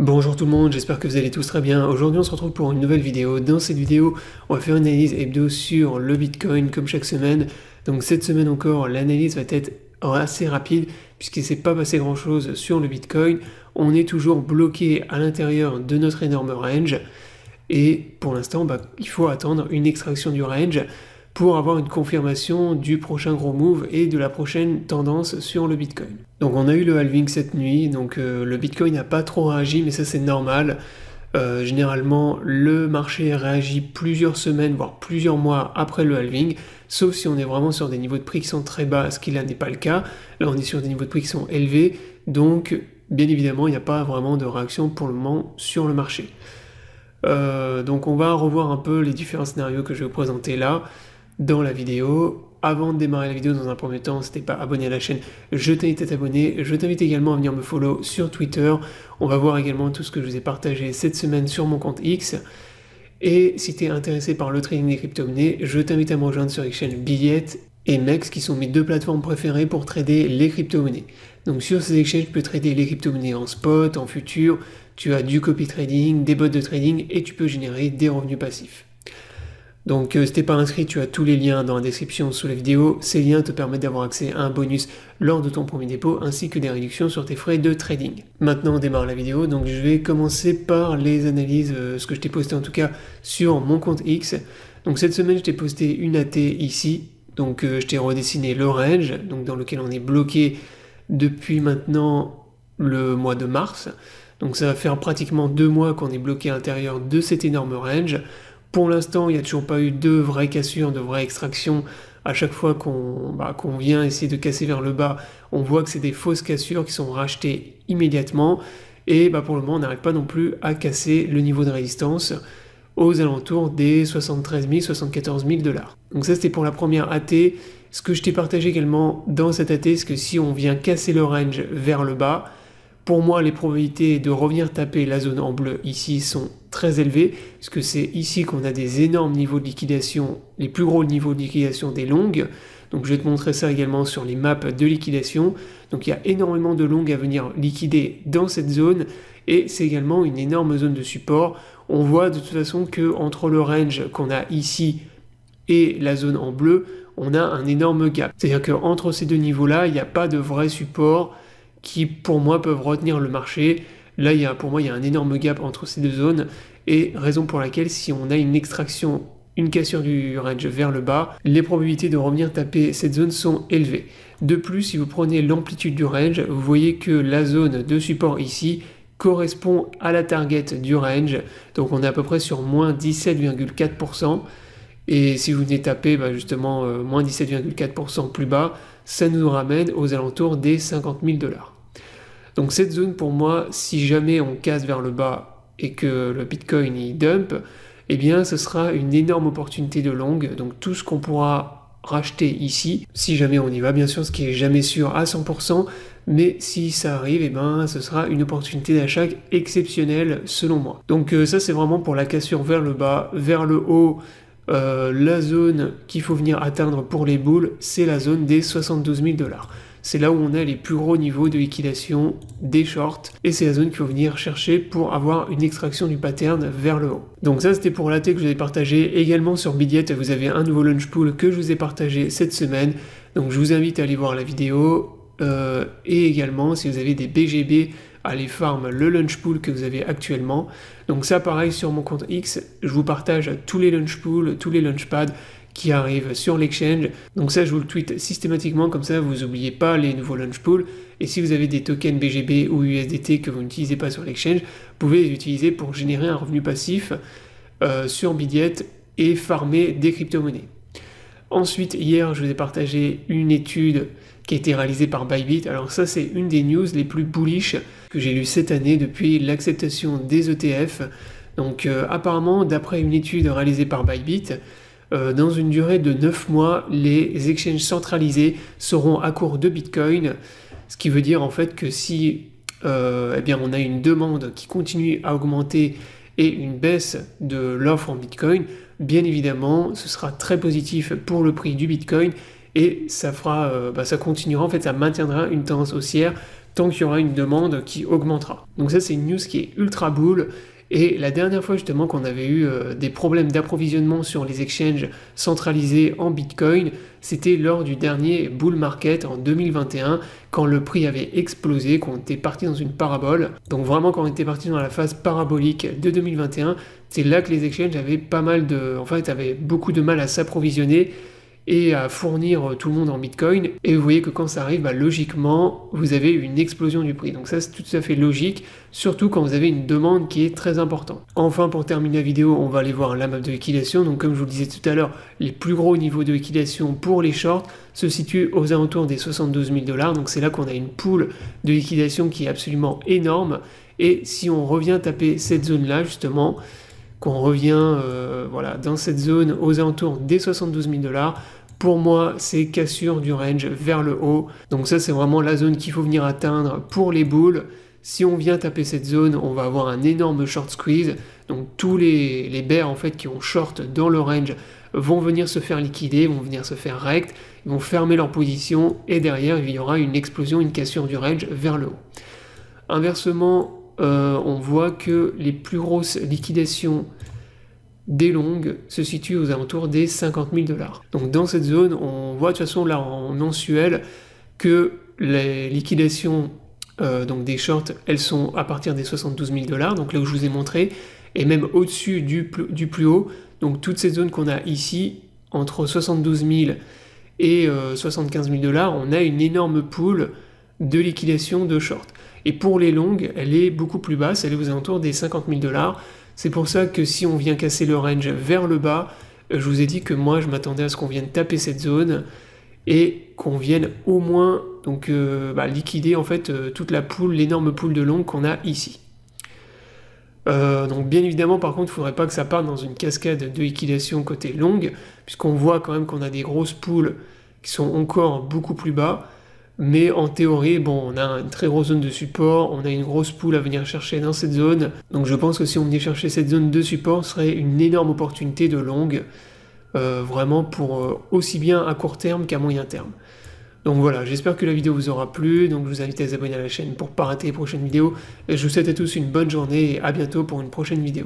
Bonjour tout le monde, j'espère que vous allez tous très bien. Aujourd'hui on se retrouve pour une nouvelle vidéo. Dans cette vidéo, on va faire une analyse hebdo sur le Bitcoin comme chaque semaine. Donc cette semaine encore, l'analyse va être assez rapide puisqu'il ne s'est pas passé grand chose sur le Bitcoin. On est toujours bloqué à l'intérieur de notre énorme range. Et pour l'instant, il faut attendre une extraction du range pour avoir une confirmation du prochain gros move et de la prochaine tendance sur le Bitcoin. Donc on a eu le halving cette nuit, donc le Bitcoin n'a pas trop réagi, mais ça c'est normal. Généralement, le marché réagit plusieurs semaines, voire plusieurs mois après le halving, sauf si on est vraiment sur des niveaux de prix qui sont très bas, ce qui là n'est pas le cas. Là on est sur des niveaux de prix qui sont élevés, donc bien évidemment il n'y a pas vraiment de réaction pour le moment sur le marché. Donc on va revoir un peu les différents scénarios que je vais vous présenter là dans la vidéo. Avant de démarrer la vidéo, dans un premier temps, si t'es pas abonné à la chaîne, je t'invite à t'abonner. Je t'invite également à venir me follow sur Twitter. On va voir également tout ce que je vous ai partagé cette semaine sur mon compte X. Et si tu es intéressé par le trading des crypto-monnaies, je t'invite à me rejoindre sur Exchange Billet et Mex, qui sont mes deux plateformes préférées pour trader les crypto-monnaies. Donc sur ces exchanges, tu peux trader les crypto-monnaies en spot, en futur, tu as du copy trading, des bots de trading et tu peux générer des revenus passifs. Donc si t'es pas inscrit, tu as tous les liens dans la description sous la vidéo. Ces liens te permettent d'avoir accès à un bonus lors de ton premier dépôt ainsi que des réductions sur tes frais de trading. Maintenant on démarre la vidéo, donc je vais commencer par les analyses, ce que je t'ai posté en tout cas sur mon compte X. Donc cette semaine je t'ai posté une AT ici, donc je t'ai redessiné le range, donc dans lequel on est bloqué depuis maintenant le mois de mars. Donc ça va faire pratiquement 2 mois qu'on est bloqué à l'intérieur de cet énorme range. Pour l'instant, il n'y a toujours pas eu de vraies cassures, de vraies extractions. À chaque fois qu'on vient essayer de casser vers le bas, on voit que c'est des fausses cassures qui sont rachetées immédiatement. Et pour le moment, on n'arrive pas non plus à casser le niveau de résistance aux alentours des 73 000, 74 000 $. Donc ça, c'était pour la première AT. Ce que je t'ai partagé également dans cette AT, c'est que si on vient casser le range vers le bas, pour moi, les probabilités de revenir taper la zone en bleu ici sont très élevées, puisque c'est ici qu'on a des énormes niveaux de liquidation, les plus gros niveaux de liquidation des longues. Donc je vais te montrer ça également sur les maps de liquidation. Donc il y a énormément de longues à venir liquider dans cette zone, et c'est également une énorme zone de support. On voit de toute façon que entre le range qu'on a ici et la zone en bleu, on a un énorme gap. C'est-à-dire qu'entre ces deux niveaux-là, il n'y a pas de vrai support qui pour moi peuvent retenir le marché. Là, pour moi, il y a un énorme gap entre ces deux zones, et raison pour laquelle si on a une extraction, une cassure du range vers le bas, les probabilités de revenir taper cette zone sont élevées. De plus, si vous prenez l'amplitude du range, vous voyez que la zone de support ici correspond à la target du range, donc on est à peu près sur moins 17,4%, et si vous venez taper justement moins 17,4% plus bas, ça nous ramène aux alentours des 50 000 $. Donc cette zone pour moi, si jamais on casse vers le bas et que le Bitcoin y dump, eh bien ce sera une énorme opportunité de longue. Donc tout ce qu'on pourra racheter ici, si jamais on y va, bien sûr, ce qui est jamais sûr à 100%, mais si ça arrive, eh ben ce sera une opportunité d'achat exceptionnelle selon moi. Donc ça c'est vraiment pour la cassure vers le bas. Vers le haut, la zone qu'il faut venir atteindre pour les bulls, c'est la zone des 72 000 $. C'est là où on a les plus gros niveaux de liquidation des shorts, et c'est la zone qu'il faut venir chercher pour avoir une extraction du pattern vers le haut. Donc ça c'était pour l'AT que je vous ai partagé. Également sur Billet, vous avez un nouveau launch pool que je vous ai partagé cette semaine, donc je vous invite à aller voir la vidéo, et également si vous avez des BGB, allez farm le launch pool que vous avez actuellement. Donc ça pareil sur mon compte X, je vous partage tous les launch pools, tous les launchpads qui arrivent sur l'exchange. Donc ça je vous le tweet systématiquement, comme ça vous n'oubliez pas les nouveaux launch pools. Et si vous avez des tokens BGB ou USDT que vous n'utilisez pas sur l'exchange, vous pouvez les utiliser pour générer un revenu passif sur Billet et farmer des crypto-monnaies. Ensuite, hier, je vous ai partagé une étude qui a été réalisée par Bybit. Alors ça, c'est une des news les plus bullish que j'ai lues cette année depuis l'acceptation des ETF. Donc apparemment, d'après une étude réalisée par Bybit, dans une durée de 9 mois, les exchanges centralisés seront à court de Bitcoin, ce qui veut dire en fait que si on a une demande qui continue à augmenter et une baisse de l'offre en Bitcoin, bien évidemment, ce sera très positif pour le prix du Bitcoin, et ça fera, ça continuera, en fait, ça maintiendra une tendance haussière tant qu'il y aura une demande qui augmentera. Donc ça c'est une news qui est ultra bull. Et la dernière fois justement qu'on avait eu des problèmes d'approvisionnement sur les exchanges centralisés en Bitcoin, c'était lors du dernier bull market en 2021, quand le prix avait explosé, qu'on était parti dans une parabole. Donc vraiment quand on était parti dans la phase parabolique de 2021, c'est là que les exchanges avaient avaient beaucoup de mal à s'approvisionner et à fournir tout le monde en Bitcoin. Et vous voyez que quand ça arrive, logiquement, vous avez une explosion du prix. Donc ça, c'est tout à fait logique, surtout quand vous avez une demande qui est très importante. Enfin, pour terminer la vidéo, on va aller voir la map de liquidation. Donc comme je vous le disais tout à l'heure, les plus gros niveaux de liquidation pour les shorts se situent aux alentours des 72 000 $. Donc c'est là qu'on a une pool de liquidation qui est absolument énorme. Et si on revient taper cette zone-là, justement, qu'on revient dans cette zone aux alentours des 72 000 $, pour moi, c'est cassure du range vers le haut. Donc ça, c'est vraiment la zone qu'il faut venir atteindre pour les bulls. Si on vient taper cette zone, on va avoir un énorme short squeeze. Donc tous les bears en fait qui ont short dans le range vont venir se faire liquider, vont venir se faire rect, ils vont fermer leur position et derrière il y aura une explosion, une cassure du range vers le haut. Inversement, on voit que les plus grosses liquidations des longues se situent aux alentours des 50 000 $. Donc dans cette zone, on voit de toute façon là en mensuel que les liquidations donc des shorts, elles sont à partir des 72 000 $, donc là où je vous ai montré, et même au-dessus du plus haut. Donc toute cette zone qu'on a ici, entre 72 000 et 75 000 $, on a une énorme pool de liquidation de short. Et pour les longues, elle est beaucoup plus basse, elle est aux alentours des 50 000 $. C'est pour ça que si on vient casser le range vers le bas, je vous ai dit que moi je m'attendais à ce qu'on vienne taper cette zone et qu'on vienne au moins liquider en fait toute la pool, l'énorme pool de longues qu'on a ici. Donc bien évidemment par contre il ne faudrait pas que ça parte dans une cascade de liquidation côté longue, puisqu'on voit quand même qu'on a des grosses pools qui sont encore beaucoup plus bas. Mais en théorie, on a une très grosse zone de support, on a une grosse pool à venir chercher dans cette zone. Donc je pense que si on venait chercher cette zone de support, ce serait une énorme opportunité de longue, vraiment pour aussi bien à court terme qu'à moyen terme. Donc voilà, j'espère que la vidéo vous aura plu, donc je vous invite à vous abonner à la chaîne pour ne pas rater les prochaines vidéos. Et je vous souhaite à tous une bonne journée et à bientôt pour une prochaine vidéo.